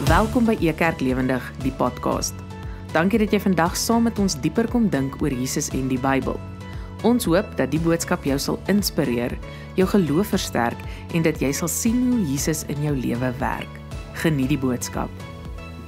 Welkom by Ekerk Lewendig, die podcast. Dankie dat jy vandag saam met ons dieper kom dink oor Jesus en die Bybel. Ons hoop dat die boodskap jou sal inspireer, jou geloof versterk en dat jy sal sien hoe Jesus in jou lewe werk. Geniet die boodskap.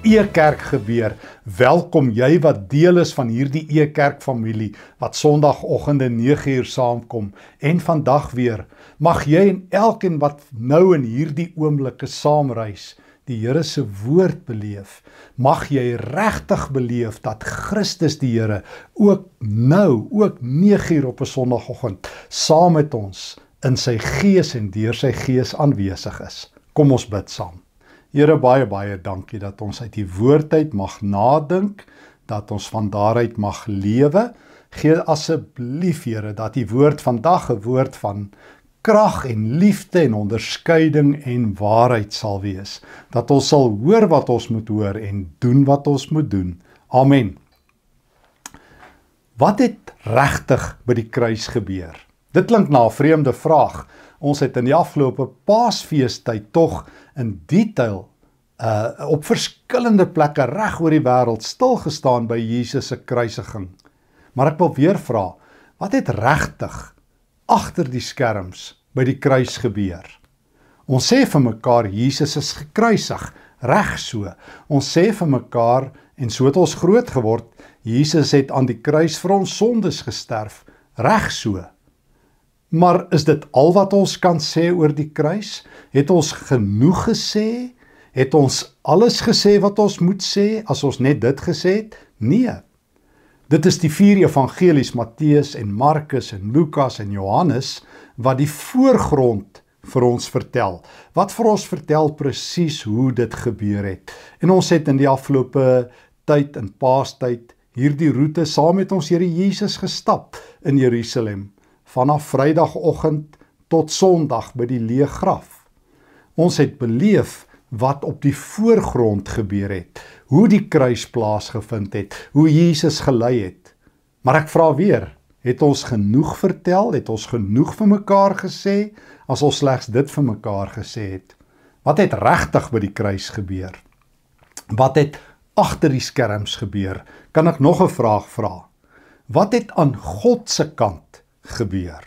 Ekerk gebeur. Welkom jy wat deel is van hierdie Ekerk familie wat Sondagoggende 9 uur saamkom en vandag weer. Mag jy en elkeen wat nou in hierdie oomblikke saamreis, die Here se woord beleef. Mag jy regtig beleef dat Christus die Here ook 9 uur op 'n Sondagoggend saam met ons in sy gees en deur sy gees aanwesig is. Kom ons bid saam. Here, baie dankie dat ons uit die woord uit mag nadink, dat ons van daaruit mag lewe. Gee asseblief, Here, dat die woord vandag 'n woord van krag en liefde en onderskeiding en waarheid sal wees. Dat ons sal hoor wat ons moet hoor en doen wat ons moet doen. Amen. Wat het regtig by die kruis gebeur? Dit klink na 'n vreemde vraag. Ons het in die afgelope Paasfeestyd tog in detail op verskillende plekke reg oor die wêreld stilgestaan by Jesus se kruisiging. Maar ek wil weer vra, wat het regtig agter die skerms by die kruis gebeur? Ons sê vir mekaar Jesus is gekruisig, reg so. Ons sê vir mekaar, en so het ons groot geword, Jesus het aan die kruis vir ons sondes gesterf, reg so. Maar is dit al wat ons kan sê oor die kruis? Het ons genoeg gesê? Het ons alles gesê wat ons moet sê, as ons net dit gesê het? Nee. Dit is die 4 evangelies, Matteus en Markus en Lukas en Johannes, wat die voorgrond vir ons vertel. Wat vir ons vertel presies hoe dit gebeur het. En ons het in die afgelope tyd, in Paastyd, hierdie roete saam met ons Here Jesus gestap in Jerusalem. Vanaf Vrydagoggend tot Sondag by die leë graf. Ons het beleef wat op die voorgrond gebeur het, hoe die kruis plaasgevind het, hoe Jesus gelei het. Maar ek vra weer, het ons genoeg vertel, het ons genoeg vir mekaar gesê, as ons slegs dit vir mekaar gesê het? Wat het regtig by die kruis gebeur? Wat het agter die skerms gebeur? Kan ek nog 'n vraag vra? Wat het aan God se kant gebeur?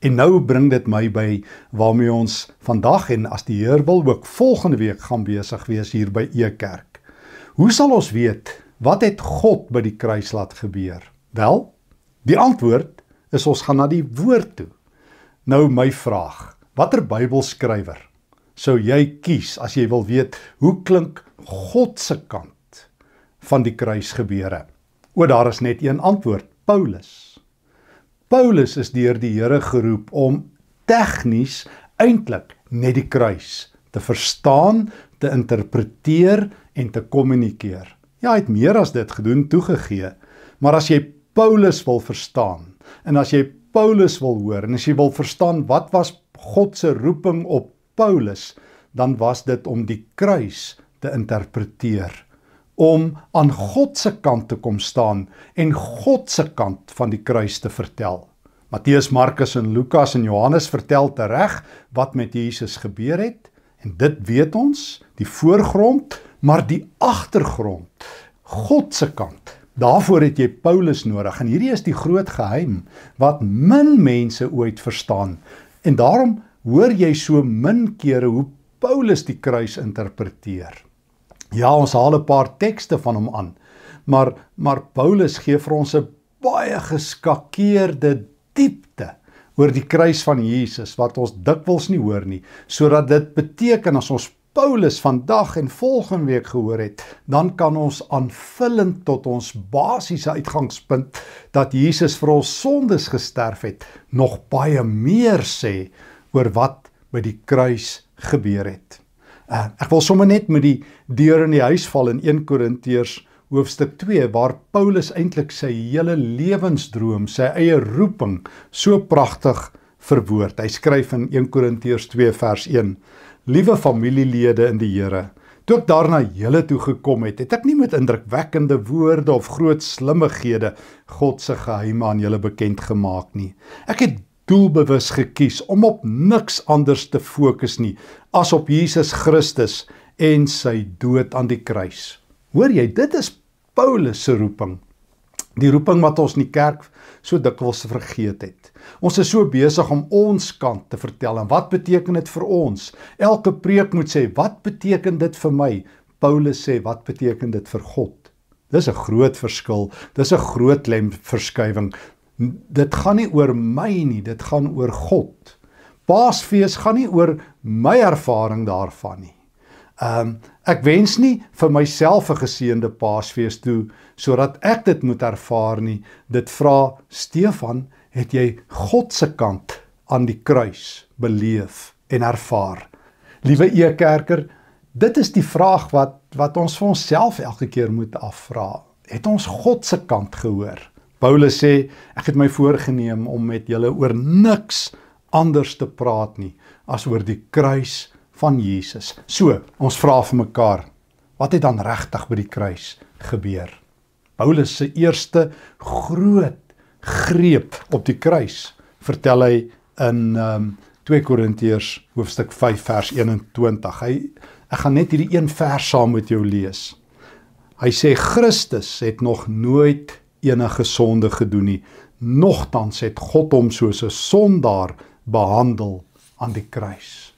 En nou bring dit my by waarmee ons vandag en as die Heer wil ook volgende week gaan besig wees hier by Ekerk. Hoe sal ons weet, wat het God by die kruis laat gebeur? Wel, die antwoord is ons gaan na die woord toe. Nou my vraag, watter Bybelskrywer sou jy kies as jy wil weet, hoe klink God se kant van die kruis gebeure? Daar is net een antwoord, Paulus. Paulus is deur die Here geroep om tegnies eintlik net die kruis te verstaan, te interpreteer en te kommunikeer. Ja, hy het meer as dit gedoen, toegegee, maar as jy Paulus wil verstaan, en as jy Paulus wil hoor, en as jy wil verstaan wat was God se roeping op Paulus, dan was dit om die kruis te interpreteer, om aan God se kant te kom staan en God se kant van die kruis te vertel. Matteus, Markus en Lukas en Johannes vertel tereg wat met Jesus gebeur het, en dit weet ons, die voorgrond, maar die agtergrond, God se kant, daarvoor het jy Paulus nodig, en hierdie is die groot geheim, wat min mense ooit verstaan, en daarom hoor jy so min kere hoe Paulus die kruis interpreteer. Ja, ons haal 'n paar tekste van hom aan, maar Paulus gee vir ons 'n baie geskakeerde diepte oor die kruis van Jesus, wat ons dikwels nie hoor nie, sodat dit beteken as ons Paulus vandag en volgende week gehoor het, dan kan ons aanvullend tot ons basiese uitgangspunt, dat Jesus vir ons sondes gesterf het, nog baie meer sê oor wat by die kruis gebeur het. Ek wil sommer net met die deur in die huis val in 1 Korintiërs hoofstuk 2, waar Paulus eintlik sy hele lewensdroom, sy eie roeping, so pragtig verwoord. Hy skryf in 1 Korintiërs 2 vers 1, Liewe familielede in die Here, toe ek daarna julle toe gekom het, het ek nie met indrukwekkende woorde of groot slimmighede God se geheime aan julle bekend gemaak nie. Ek het doelbewus gekies om op niks anders te fokus nie, as op Jesus Christus en sy dood aan die kruis. Hoor jy, dit is Paulus se roeping. Die roeping wat ons in die kerk so dikwels vergeet het. Ons is so besig om ons kant te vertel, en wat beteken dit vir ons? Elke preek moet sê, wat beteken dit vir my? Paulus sê, wat beteken dit vir God? Dis 'n groot verskil, dis 'n groot lemverskuiwing. Dit gaan nie oor my nie, dit gaan oor God. Paasfees gaan nie oor my ervaring daarvan nie. Ek wens nie vir myself 'n geseënde Paasfees toe, sodat ek dit moet ervaar nie. Dit vra, Stefan, het jy God se kant aan die kruis beleef en ervaar? Liewe E-kerker, dit is die vraag wat ons vir onsself elke keer moet afvra. Het ons God se kant gehoor? Paulus sê, ek het my voorgenem om met julle oor niks anders te praat nie, as oor die kruis van Jesus. So, ons vra vir mekaar, wat het dan regtig by die kruis gebeur? Paulus se eerste groot greep op die kruis, vertel hy in 2 Korintiërs hoofstuk 5 vers 21. Ek gaan net hierdie een vers saam met jou lees. Hy sê, Christus het nog nooit enige sonde gedoen nie, nogtans het God hom soos 'n sondaar behandel aan die kruis.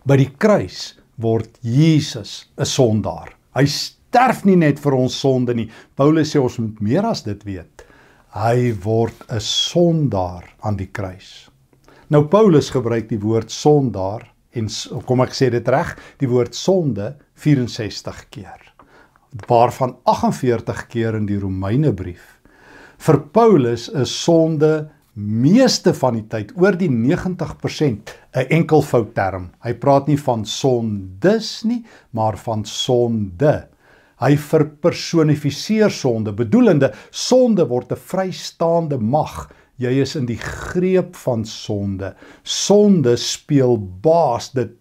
By die kruis word Jesus 'n sondaar. Hy sterf nie net vir ons sonde nie. Paulus sê ons moet meer as dit weet. Hy word 'n sondaar aan die kruis. Nou Paulus gebruik die woord sondaar, en kom ek sê dit reg, die woord sonde 64 keer. Waarvan 48 keer in die Romeinebrief. Vir Paulus is sonde meeste van die tyd, oor die 90%, 'n enkelvoud term. Hy praat nie van sondes nie, maar van sonde. Hy verpersonifiseer sonde, bedoelende, sonde word 'n vrystaande mag. Jy is in die greep van sonde. Sonde speel baas, dit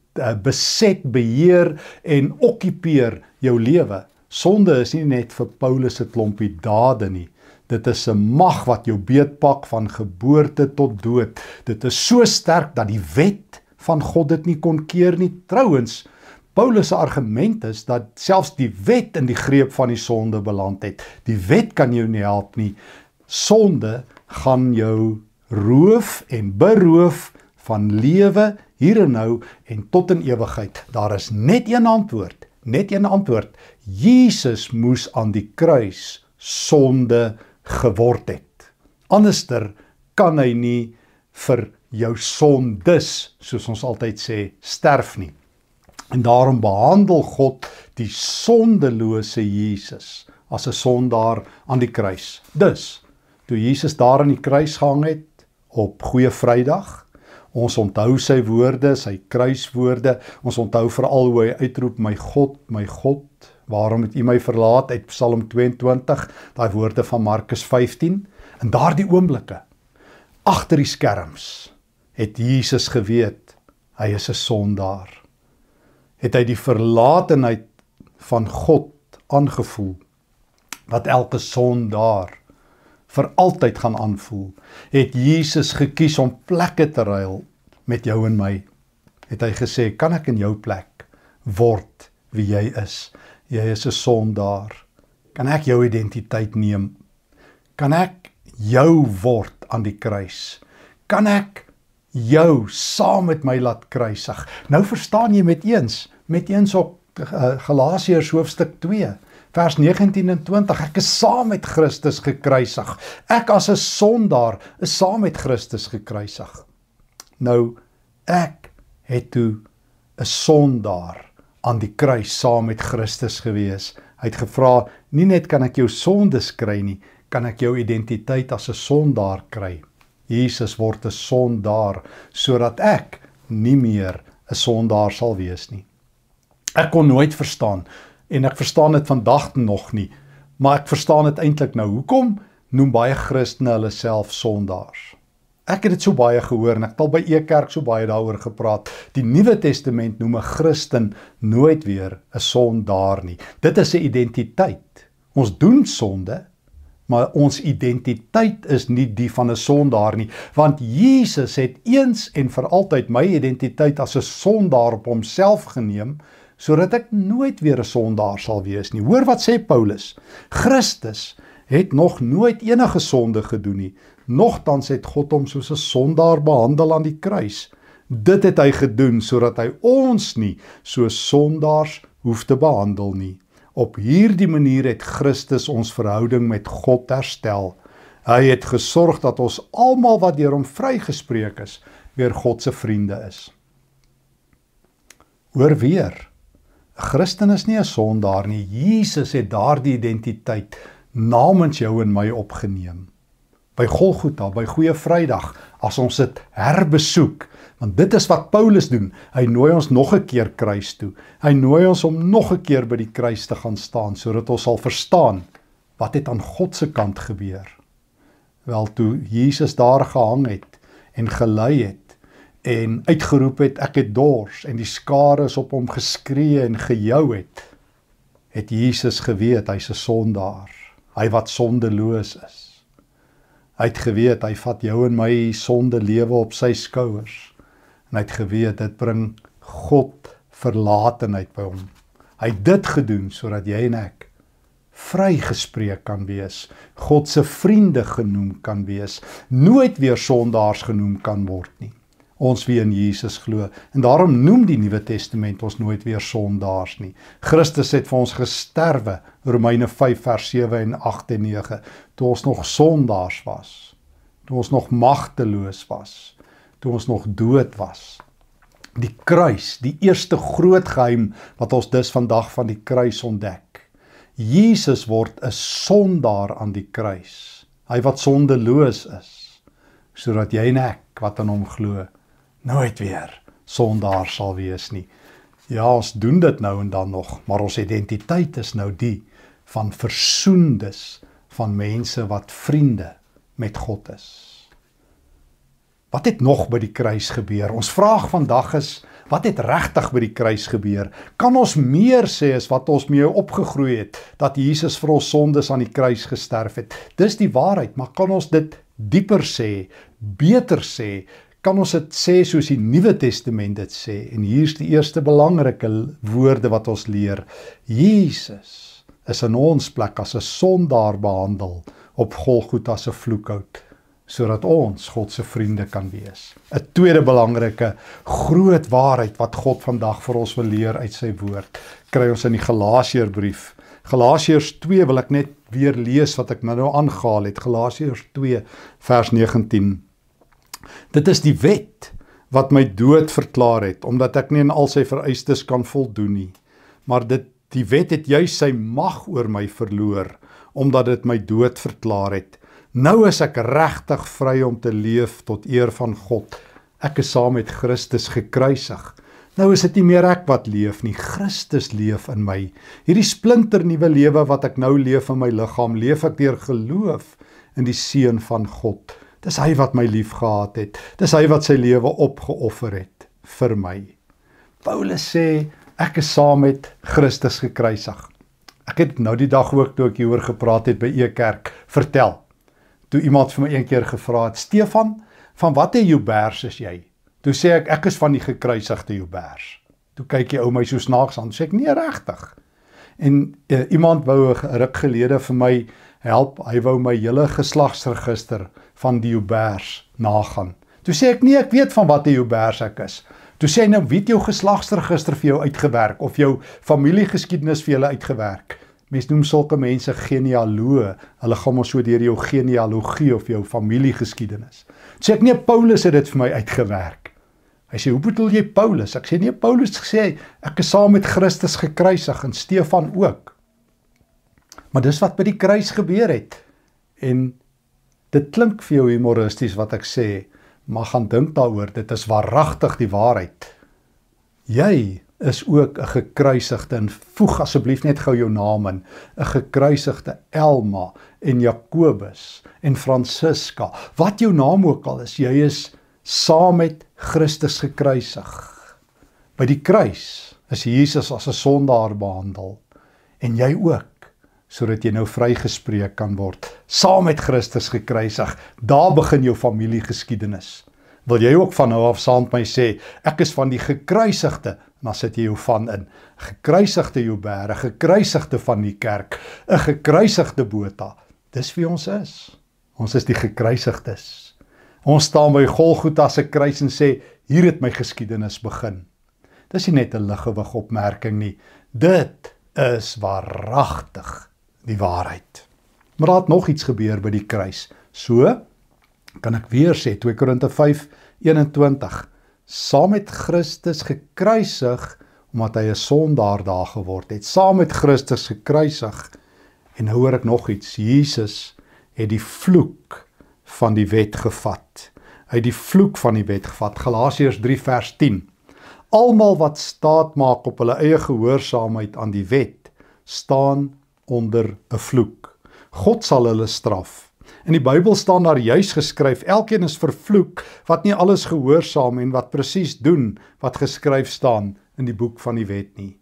beset, beheer en okkupeer jou lewe. Sonde is nie net vir Paulus 'n klompie dade nie. Dit is 'n mag wat jou beetpak van geboorte tot dood. Dit is so sterk dat die wet van God dit nie kon keer nie. Trouwens, Paulus se argument is dat selfs die wet in die greep van die sonde beland het. Die wet kan jou nie help nie. Sonde gaan jou roof en beroof van lewe hier en nou en tot in ewigheid. Daar is net een antwoord, Jesus moes aan die kruis sonde geword het. Anderster kan hy nie vir jou sondes, soos ons altyd sê, sterf nie. En daarom behandel God die sondelose Jesus as 'n sondaar aan die kruis. Dus, toe Jesus daar aan die kruis gehang het, op Goeie Vrydag, ons onthou sy woorde, sy kruiswoorde, ons onthou veral hoe hy uitroep, my God, waarom het U my verlaat, uit Psalm 22, daai woorde van Markus 15, en daardie oomblikke, agter die skerms, het Jesus geweet, hy is 'n sondaar. Het hy die verlatenheid van God aangevoel, wat elke sondaar vir altyd gaan aanvoel, het Jesus gekies om plekke te ruil met jou en my. Het hy gesê, kan ek in jou plek word wie jy is? Jy is 'n sondaar. Kan ek jou identiteit neem? Kan ek jou word aan die kruis? Kan ek jou saam met my laat kruisig? Nou verstaan jy met eens op Galasiërs hoofstuk 2, vers 19 en 20, ek is saam met Christus gekruisig. Ek as 'n sondaar is saam met Christus gekruisig. Nou, ek het toe 'n sondaar aan die kruis saam met Christus gewees. Hy het gevra, nie net kan ek jou sondes kry nie, kan ek jou identiteit as 'n sondaar kry. Jesus word 'n sondaar, sodat ek nie meer 'n sondaar sal wees nie. Ek kon nooit verstaan, en ek verstaan dit vandag nog nie, maar ek verstaan dit eintlik nou. Hoekom noem baie Christene hulle self sondaars? Ek het dit so baie gehoor, en ek het al by E-kerk so baie daaroor gepraat. Die Nuwe Testament noem 'n Christen nooit weer 'n sondaar nie. Dit is 'n identiteit. Ons doen sonde, maar ons identiteit is nie die van 'n sondaar nie, want Jesus het eens en vir altyd my identiteit as 'n sondaar op homself geneem, sodat ek nooit weer 'n sondaar sal wees nie. Hoor wat sê Paulus, Christus het nog nooit enige sonde gedoen nie, nogtans het God hom soos 'n sondaar behandel aan die kruis. Dit het hy gedoen, sodat hy ons nie soos sondaars hoef te behandel nie. Op hierdie manier het Christus ons verhouding met God herstel. Hy het gesorg dat ons almal wat deur hom vrygespreek is, weer God se vriende is. Hoor weer, 'n Christen is nie 'n sondaar nie. Jesus het daardie identiteit namens jou en my opgeneem. By Golgotha, by Goeie Vrydag, as ons dit herbesoek, want dit is wat Paulus doen, hy nooi ons nog 'n keer kruis toe. Hy nooi ons om nog 'n keer by die kruis te gaan staan, sodat ons sal verstaan, wat het aan God se kant gebeur. Wel, toe Jesus daar gehang het, en gelei het, en uitgeroep het, ek het dors, en die skare is op hom geskree en gejou het Jesus geweet, hy's 'n sondaar, hy wat sondeloos is. Hy het geweet, hy vat jou en my sonde lewe op sy skouers, en hy het geweet, dit bring God verlatenheid by hom. Hy het dit gedoen, sodat jy en ek vrygespreek kan wees, God se vriende genoem kan wees, nooit weer sondaars genoem kan word nie. Ons wie in Jesus glo, en daarom noem die Nuwe Testament ons nooit weer sondaars nie. Christus het vir ons gesterwe, Romeine 5 vers 7 en 8 en 9, toe ons nog sondaars was, toe ons nog magteloos was, toe ons nog dood was. Die kruis, die eerste groot geheim wat ons dus vandag van die kruis ontdek. Jesus word 'n sondaar aan die kruis, hy wat sondeloos is, sodat jy en ek, wat aan hom glo, nooit weer sondaar sal wees nie. Ja, ons doen dit nou en dan nog, maar ons identiteit is nou die van versoendes, van mense wat vriende met God is. Wat het nog by die kruis gebeur? Ons vraag vandag is, wat het regtig by die kruis gebeur? Kan ons meer sê as wat ons mee opgegroei het, dat Jesus vir ons sondes aan die kruis gesterf het? Dis die waarheid, maar kan ons dit dieper sê, beter sê, kan ons dit sê soos die Nuwe Testament dit sê? En hier is die eerste belangrike woorde wat ons leer. Jesus is in ons plek as 'n sondaar behandel op Golgotha se vloekhout, sodat ons God se vriende kan wees. 'n tweede belangrike groot waarheid wat God vandag vir ons wil leer uit sy woord, kry ons in die Galasiërbrief. Galasiërs 2 wil ek net weer lees wat ek nou aangehaal het. Galasiërs 2 vers 19. Dit is die wet wat my dood verklaar het, omdat ek nie in al sy vereistes kan voldoen nie. Maar die wet het juis sy mag oor my verloor, omdat dit my dood verklaar het. Nou is ek regtig vry om te leef tot eer van God. Ek is saam met Christus gekruisig. Nou is dit nie meer ek wat leef nie, Christus leef in my. Hierdie splinternuwe lewe wat ek nou leef in my liggaam, leef ek deur geloof in die Seun van God. Dis hy wat my lief gehad het. Dis hy wat sy lewe opgeoffer het vir my. Paulus sê, ek is saam met Christus gekruisig. Ek het nou die dag ook, toe ek hieroor gepraat het by E-kerk, vertel. Toe iemand vir my een keer gevra het, Stefan, van watter Joubers is jy? Toe sê ek is van die gekruisigde Joubers. Toe kyk die ou my so snaaks aan, sê ek, nee, regtig. En iemand wou 'n ruk gelede vir my help, hy wou my hele geslagsregister van die Joubers nagaan. Toe sê ek, nee, ek weet van watter Joubers ek is. Toe sê hy, nou, wie het jou geslagsregister vir jou uitgewerk, of jou familiegeskiedenis vir julle uitgewerk? Mens noem sulke mense genealoë, hulle gaan maar so deur jou genealogie of jou familiegeskiedenis. Toe sê ek, nee, Paulus het dit vir my uitgewerk. Hy sê, hoe bedoel jy Paulus? Ek sê, nee, Paulus sê, ek is saam met Christus gekruisig, en Stefan ook. Maar dis wat by die kruis gebeur het. En dit klink vir jou humoristies wat ek sê, maar gaan dink daaroor, dit is waaragtig die waarheid. Jy is ook 'n gekruisigde, en voeg asseblief net gou jou naam in, 'n gekruisigde Elma en Jakobus en Francisca, wat jou naam ook al is, jy is saam met Christus gekruisig. By die kruis is Jesus as 'n sondaar behandel, en jy ook, sodat jy nou vrygespreek kan word, saam met Christus gekruisig. Daar begin jou familiegeskiedenis. Wil jy ook van nou af saam met my sê, ek is van die gekruisigde en dan sit jy jou van in. Gekruisigde Joubert, 'n gekruisigde van die kerk, 'n gekruisigde Botha. Dis wie ons is. Ons is die gekruisigdes. Ons staan by Golgotha se kruis en sê, hier het my geskiedenis begin. Dis nie net 'n liggewig opmerking nie. Dit is waaragtig die waarheid. Maar daar het nog iets gebeur by die kruis. So kan ek weer sê, 2 Korinte 5:21, saam met Christus gekruisig, omdat hy 'n sondaar daar geword het. Saam met Christus gekruisig. En nou hoor ek nog iets. Jesus het die vloek van die wet gevat. Hy het die vloek van die wet gevat. Galasiërs 3:10. Almal wat staat maak op hulle eie gehoorsaamheid aan die wet, staan onder 'n vloek. God sal hulle straf. In die Bybel staan daar juis geskryf, elkeen is vervloek wat nie alles gehoorsaam en wat presies doen wat geskryf staan in die boek van die wet nie.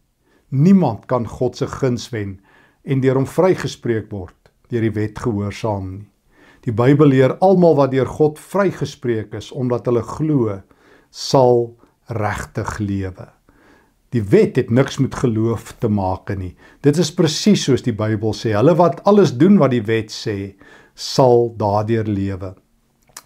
Niemand kan God se guns wen en deur hom vrygespreek word deur die wet gehoorsaam nie. Die Bybel leer almal wat deur God vrygespreek is omdat hulle glo, sal regtig lewe. Die wet het niks met geloof te maak nie. Dit is presies soos die Bybel sê. Hulle wat alles doen wat die wet sê, sal daardeur lewe.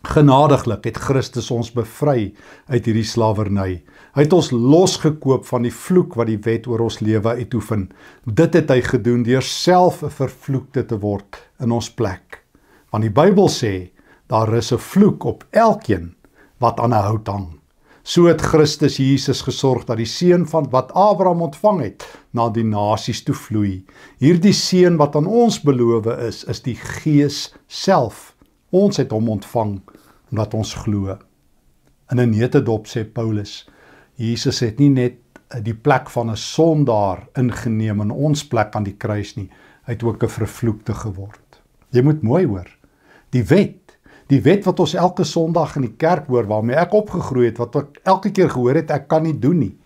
Genadiglik het Christus ons bevry uit hierdie slawerny. Hy het ons losgekoop van die vloek wat die wet oor ons lewe uitoefen. Dit het hy gedoen deur self 'n vervloekte te word in ons plek. Want die Bybel sê, daar is 'n vloek op elkeen wat aan 'n hout hang. So het Christus Jesus gesorg dat die seën van wat Abraham ontvang het, na die nasies toe vloei. Hierdie seën wat aan ons beloof is die Gees self. Ons het hom ontvang omdat ons glo. In 'n neutedop sê Paulus, Jesus het nie net die plek van 'n sondaar ingeneem in ons plek aan die kruis nie, hy het ook 'n vervloekte geword. Jy moet mooi hoor, die wet wat ons elke Sondag in die kerk hoor, waarmee ek opgegroei het, wat ek elke keer gehoor het, ek kan nie doen nie.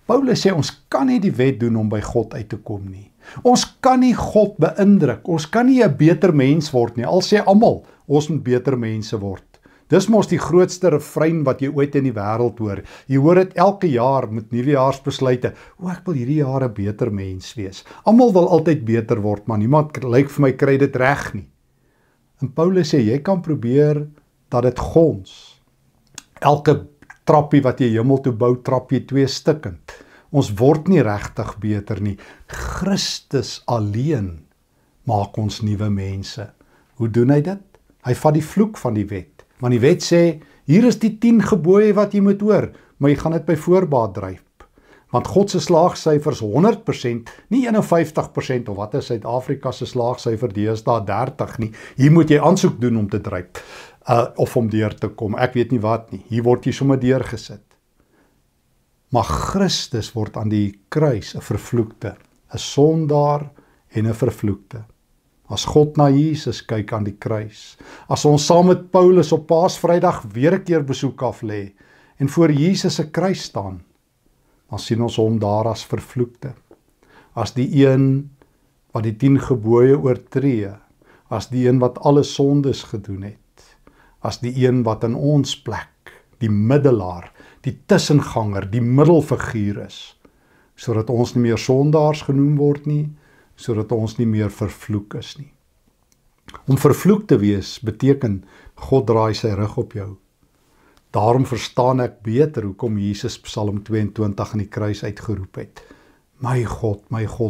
Paulus sê, ons kan nie die wet doen om by God uit te kom nie. Ons kan nie God beïndruk, ons kan nie 'n beter mens word nie, al sê almal, ons moet beter mense word. Dis mos die grootste refrein wat jy ooit in die wêreld hoor. Jy hoor dit elke jaar met nuwejaarsbesluite. Ek wil hierdie jaar 'n beter mens wees. Almal wil altyd beter word, maar niemand lyk vir my kry dit reg nie. En Paulus sê, jy kan probeer dat dit gons. Elke trappie wat jy hemel toe bou, trap jy 2 stukkend. Ons word nie regtig beter nie. Christus alleen maak ons nuwe mense. Hoe doen hy dit? Hy vat die vloek van die wet. Want die wet sê, hier is die 10 gebooie wat jy moet hoor, maar jy gaan dit by voorbaat dryf. Want God se slaagsyfers 100%, nie 51% of wat is Suid-Afrika se slaagsyfer deesdae 30 nie. Hier moet jy aansoek doen om te dryf of om deur te kom. Ek weet nie wat nie. Hier word jy sommer deurgesit. Maar Christus word aan die kruis 'n vervloekte, 'n sondaar en 'n vervloekte. As God na Jesus kyk aan die kruis, as ons saam met Paulus op Paasvrydag weer 'n keer besoek af lê en voor Jesus se kruis staan, dan sien ons hom daar as vervloekte, as die een wat die 10 gebooie oortree, as die een wat alle sondes gedoen het, as die een wat in ons plek, die middelaar, die tussenganger, die middelfiguur is, sodat ons nie meer sondaars genoem word nie, sodat ons nie meer vervloek is nie. Om vervloek te wees beteken God draai sy rug op jou. Daarom verstaan ek beter hoekom Jesus Psalm 22 in die kruis uitgeroep het. My God,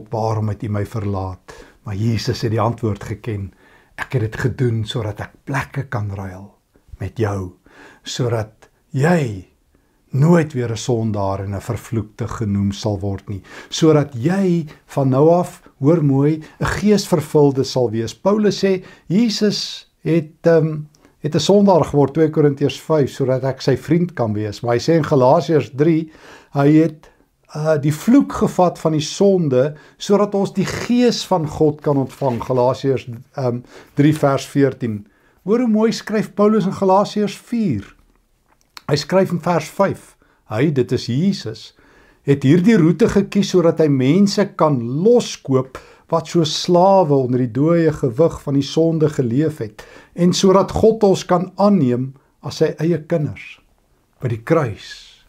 waarom het U my verlaat? Maar Jesus het die antwoord geken. Ek het dit gedoen sodat ek plekke kan ruil met jou, sodat jy nooit weer 'n sondaar en 'n vervloekte genoem sal word nie, sodat jy van nou af, hoor mooi, 'n geesvervulde sal wees. Paulus sê, Jesus het 'n sondaar geword, 2 Korintiërs 5, sodat ek sy vriend kan wees. Maar hy sê in Galasiërs 3, hy het die vloek gevat van die sonde, sodat ons die gees van God kan ontvang. Galasiërs 3 vers 14. Hoor hoe mooi skryf Paulus in Galasiërs 4. Hy skryf in vers 5, dit is Jesus, het hierdie roete gekies sodat hy mense kan loskoop wat so slawe onder die dooie gewig van die sonde geleef het, en sodat God ons kan aanneem as sy eie kinders. By die kruis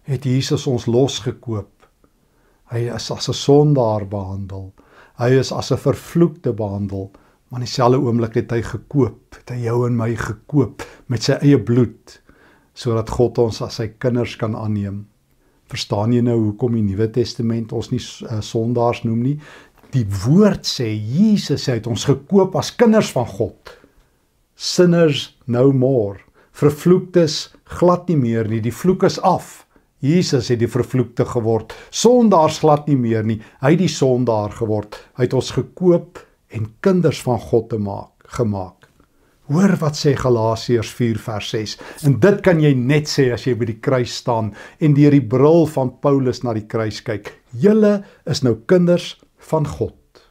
het Jesus ons losgekoop. Hy is as 'n sondaar behandel. Hy is as 'n vervloekte behandel. Maar in dieselfde oomblik het hy gekoop, het hy jou en my gekoop met sy eie bloed, sodat God ons as sy kinders kan aanneem. Verstaan jy nou hoekom die Nuwe Testament ons nie sondaars noem nie? Die woord sê, Jesus het ons gekoop as kinders van God. Sinners no more. Vervloektes glad nie meer nie, die vloek is af. Jesus het die vervloekte geword. Sondaars glad nie meer nie, hy het die sondaar geword. Hy het ons gekoop en kinders van God gemaak. Hoor wat sê Galasiërs 4 vers 6. En dit kan jy net sê as jy by die kruis staan en deur die bril van Paulus na die kruis kyk. Julle is nou kinders van God.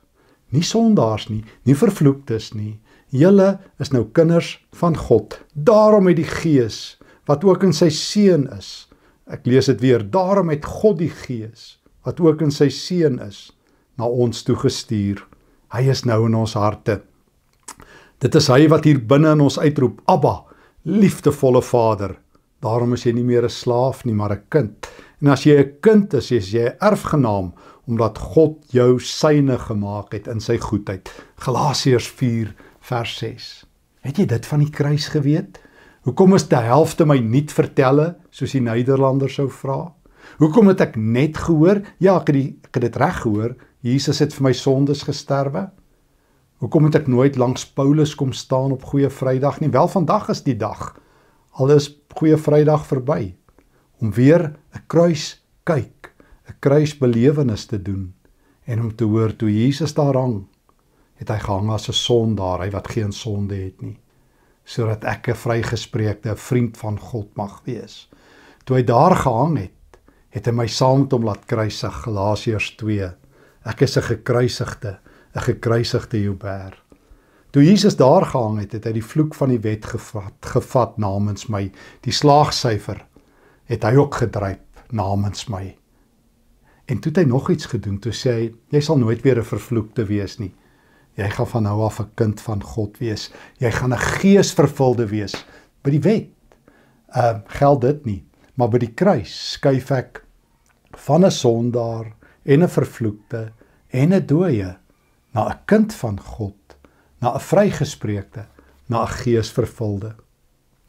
Nie sondaars nie, nie vervloektes nie. Julle is nou kinders van God. Daarom het die Gees, wat ook in sy Seun is. Ek lees dit weer. Daarom het God die Gees, wat ook in sy Seun is, na ons toe gestuur. Hy is nou in ons harte. Dit is hy wat hier binne in ons uitroep, Abba, liefdevolle Vader. Daarom is jy nie meer 'n slaaf nie, maar 'n kind. En as jy 'n kind is jy 'n erfgenaam, omdat God jou syne gemaak het in sy goedheid. Galasiërs 4 vers 6. Het jy dit van die kruis geweet? Hoekom is die helfte my nie vertelle, soos die Nederlanders sou vra? Hoekom het ek net gehoor? Ja, ek het dit reg gehoor. Jesus het vir my sondes gesterwe. Hoekom het ek nooit langs Paulus kom staan op Goeie Vrydag nie? Wel, vandag is die dag. Al is Goeie Vrydag verby. Om weer 'n kruis kyk, 'n kruisbelewenis te doen en om te hoor toe Jesus daar hang, het hy gehang as 'n sondaar, hy wat geen sonde het nie, sodat ek 'n vrygespreekte, 'n vriend van God mag wees. Toe hy daar gehang het, het hy my saam met hom laat kruisig, Galasiërs 2. Ek is 'n gekruisigde Joubert. Toe Jesus daar gehang het, het hy die vloek van die wet gevat namens my. Die slaagsyfer het hy ook gedryp namens my. En toe het hy nog iets gedoen, toe sê hy, jy sal nooit weer 'n vervloekte wees nie. Jy gaan van nou af 'n kind van God wees. Jy gaan 'n geesvervulde wees. By die wet geld dit nie, maar by die kruis skuif ek van 'n sondaar en 'n vervloekte en 'n dooie na 'n kind van God, na 'n vrygespreekte, na 'n geesvervulde.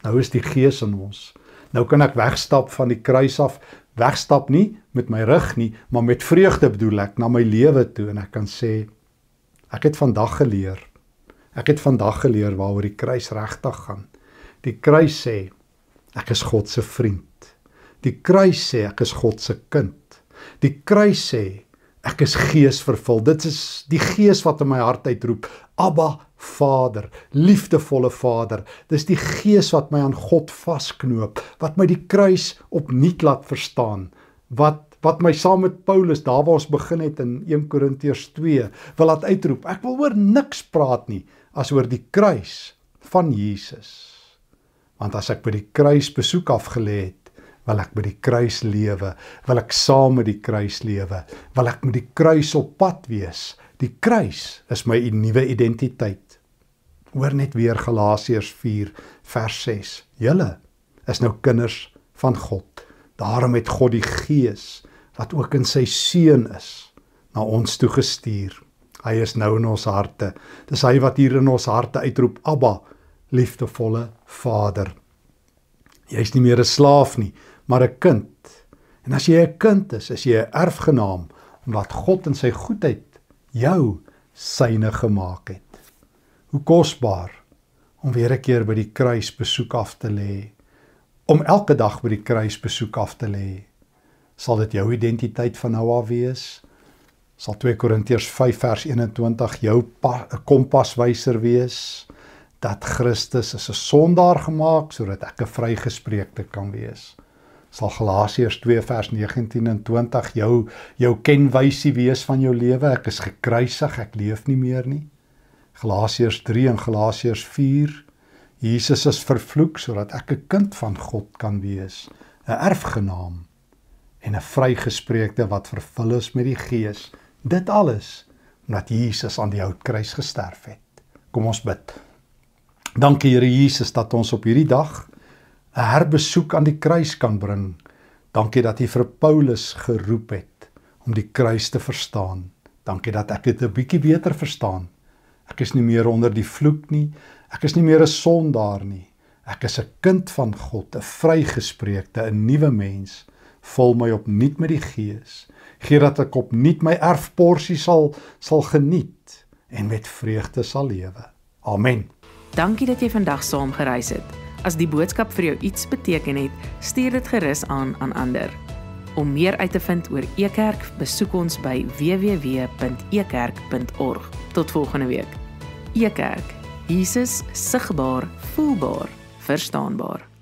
Nou is die Gees in ons. Nou kan ek wegstap van die kruis af, wegstap nie met my rug nie, maar met vreugde bedoel ek, na my lewe toe, en ek kan sê, ek het vandag geleer waaroor die kruis regtig gaan. Die kruis sê, ek is God se vriend. Die kruis sê, ek is God se kind. Die kruis sê, ek is geesvervuld. Dit is die Gees wat in my hart uitroep, Abba, Vader, liefdevolle Vader. Dis die Gees wat my aan God vasknoop, wat my die kruis opnuut laat verstaan, wat my saam met Paulus, daar waar ons begin het in 1 Korintiërs 2, wil laat uitroep, ek wil oor niks praat nie, as oor die kruis van Jesus. Want as ek by die kruis besoek afgelê het, wil ek by die kruis lewe, wil ek saam met die kruis lewe, wil ek met die kruis op pad wees. Die kruis is my nuwe identiteit. Hoor net weer Galasiërs 4 vers 6. Julle is nou kinders van God. Daarom het God die Gees, wat ook in sy Seun is, na ons toe gestuur. Hy is nou in ons harte. Dis hy wat hier in ons harte uitroep, Abba, liefdevolle Vader. Jy is nie meer 'n slaaf nie, maar 'n kind. En as jy 'n kind is jy 'n erfgenaam, omdat God in sy goedheid jou syne gemaak het. Hoe kosbaar om weer 'n keer by die kruis besoek af te lê, om elke dag by die kruis besoek af te lê. Sal dit jou identiteit van nou af wees? Sal 2 Korintiërs 5 vers 21 jou kompaswyser wees? Dat Christus is 'n sondaar gemaak, sodat ek 'n vrygespreekte kan wees. Sal Galasiërs 2 vers 19 en 20 jou kenwysie wees van jou lewe? Ek is gekruisig, ek leef nie meer nie. Galasiërs 3 en Galasiërs 4, Jesus is vervloek, sodat ek 'n kind van God kan wees, 'n erfgenaam en 'n vrygespreekte wat vervul is met die Gees. Dit alles, omdat Jesus aan die houtkruis gesterf het. Kom ons bid. Dankie Here Jesus, dat ons op hierdie dag 'n herbesoek aan die kruis kan bring, Dankie dat U vir Paulus geroep het om die kruis te verstaan. Dankie dat ek dit 'n bietjie beter verstaan. Ek is nie meer onder die vloek nie, ek is nie meer 'n sondaar nie. Ek is 'n kind van God, 'n vrygespreekte, 'n nuwe mens. Vul my opnuut met die Gees. Gee dat ek opnuut my erfporsie sal geniet en met vreugde sal lewe. Amen. Dankie dat jy vandag saam gereis het. As die boodskap vir jou iets beteken het, stuur dit gerus aan ander. Om meer uit te vind oor Ekerk, besoek ons by www.ekerk.org. Tot volgende week. Ekerk, Jesus sigbaar, voelbaar, verstaanbaar.